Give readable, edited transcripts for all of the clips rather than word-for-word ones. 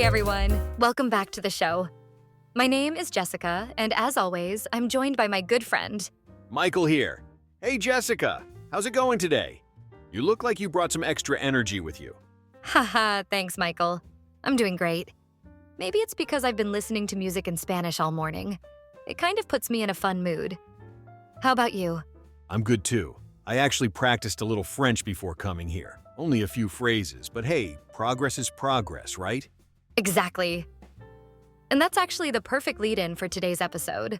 everyone. Welcome back to the show. My name is Jessica, and as always, I'm joined by my good friend. Michael here. Hey Jessica, how's it going today? You look like you brought some extra energy with you. Haha, thanks, Michael. I'm doing great. Maybe it's because I've been listening to music in Spanish all morning. It kind of puts me in a fun mood. How about you? I'm good too. I actually practiced a little French before coming here. Only a few phrases, but hey, progress is progress, right? Exactly. And that's actually the perfect lead-in for today's episode.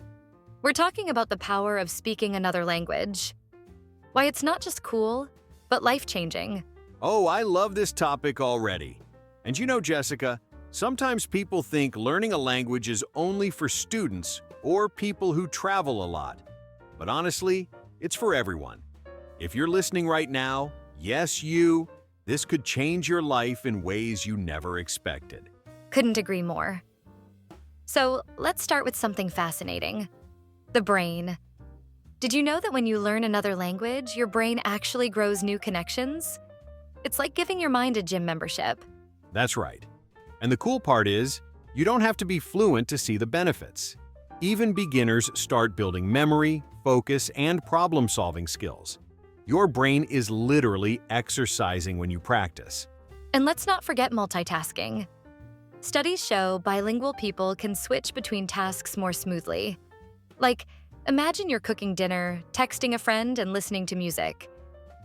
We're talking about the power of speaking another language. Why it's not just cool, but life-changing. Oh, I love this topic already. And you know, Jessica, sometimes people think learning a language is only for students or people who travel a lot. But honestly, it's for everyone. If you're listening right now, yes, you, this could change your life in ways you never expected. Couldn't agree more. So let's start with something fascinating. The brain. Did you know that when you learn another language, your brain actually grows new connections? It's like giving your mind a gym membership. That's right. And the cool part is, you don't have to be fluent to see the benefits. Even beginners start building memory, focus, and problem-solving skills. Your brain is literally exercising when you practice. And let's not forget multitasking. Studies show bilingual people can switch between tasks more smoothly. Like, imagine you're cooking dinner, texting a friend, and listening to music.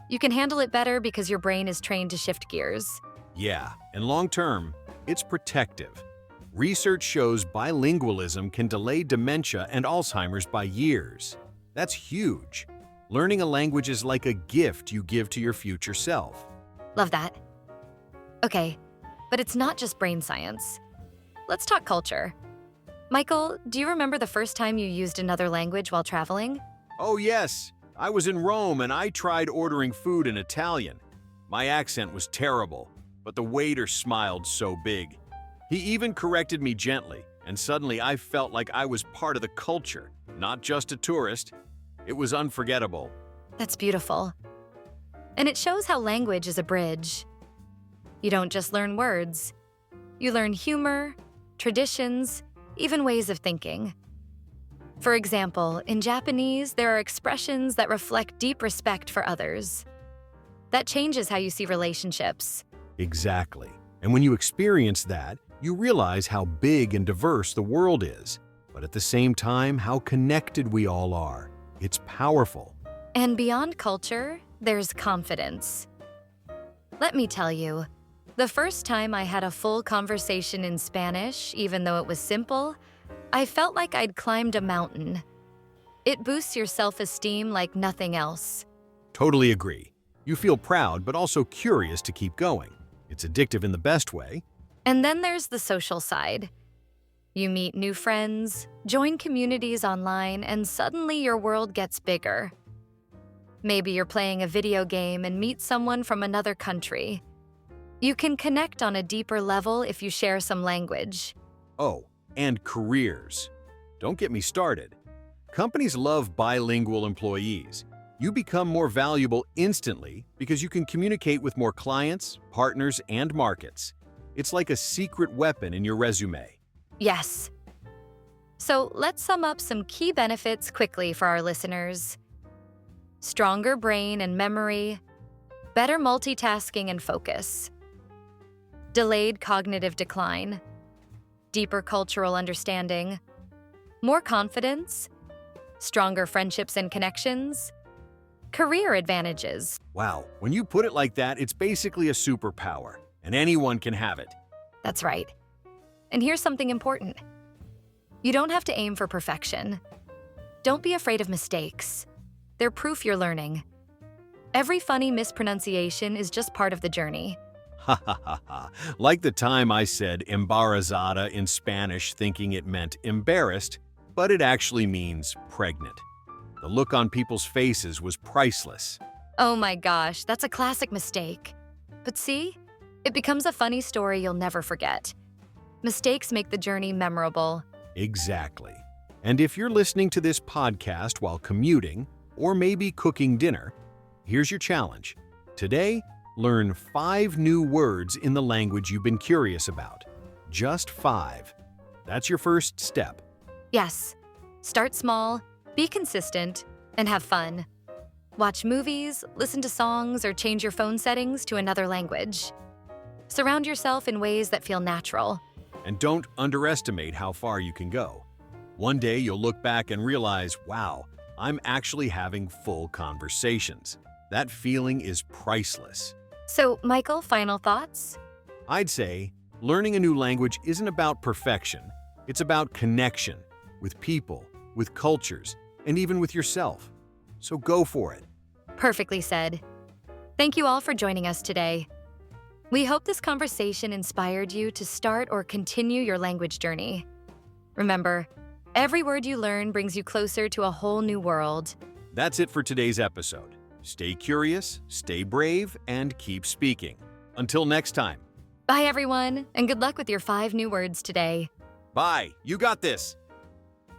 You can handle it better because your brain is trained to shift gears. Yeah, and long-term, it's protective. Research shows bilingualism can delay dementia and Alzheimer's by years. That's huge. Learning a language is like a gift you give to your future self. Love that. Okay, but it's not just brain science. Let's talk culture. Michael, do you remember the first time you used another language while traveling? Oh yes, I was in Rome and I tried ordering food in Italian. My accent was terrible, but the waiter smiled so big. He even corrected me gently, and suddenly I felt like I was part of the culture, not just a tourist. It was unforgettable. That's beautiful. And it shows how language is a bridge. You don't just learn words. You learn humor, traditions, even ways of thinking. For example, in Japanese, there are expressions that reflect deep respect for others. That changes how you see relationships. Exactly. And when you experience that, you realize how big and diverse the world is, but at the same time, how connected we all are. It's powerful. And beyond culture, there's confidence. Let me tell you, the first time I had a full conversation in Spanish, even though it was simple, I felt like I'd climbed a mountain. It boosts your self-esteem like nothing else. Totally agree. You feel proud, but also curious to keep going. It's addictive in the best way. And then there's the social side. You meet new friends, join communities online, and suddenly your world gets bigger. Maybe you're playing a video game and meet someone from another country. You can connect on a deeper level if you share some language. Oh, and careers. Don't get me started. Companies love bilingual employees. You become more valuable instantly because you can communicate with more clients, partners, and markets. It's like a secret weapon in your resume. Yes. So let's sum up some key benefits quickly for our listeners. Stronger brain and memory, better multitasking and focus, delayed cognitive decline, deeper cultural understanding, more confidence, stronger friendships and connections, career advantages. Wow, when you put it like that, it's basically a superpower, and anyone can have it. That's right. And here's something important. You don't have to aim for perfection. Don't be afraid of mistakes. They're proof you're learning. Every funny mispronunciation is just part of the journey. Ha ha ha ha. Like the time I said embarazada in Spanish thinking it meant embarrassed, but it actually means pregnant. The look on people's faces was priceless. Oh my gosh, that's a classic mistake. But see, it becomes a funny story you'll never forget. Mistakes make the journey memorable. Exactly. And if you're listening to this podcast while commuting, or maybe cooking dinner, here's your challenge. Today, learn 5 new words in the language you've been curious about. Just 5. That's your first step. Yes. Start small, be consistent, and have fun. Watch movies, listen to songs, or change your phone settings to another language. Surround yourself in ways that feel natural. And don't underestimate how far you can go. One day you'll look back and realize, wow, I'm actually having full conversations. That feeling is priceless. So, Michael, final thoughts? I'd say learning a new language isn't about perfection. It's about connection with people, with cultures, and even with yourself. So go for it. Perfectly said. Thank you all for joining us today. We hope this conversation inspired you to start or continue your language journey. Remember, every word you learn brings you closer to a whole new world. That's it for today's episode. Stay curious, stay brave, and keep speaking. Until next time. Bye, everyone, and good luck with your 5 new words today. Bye. You got this.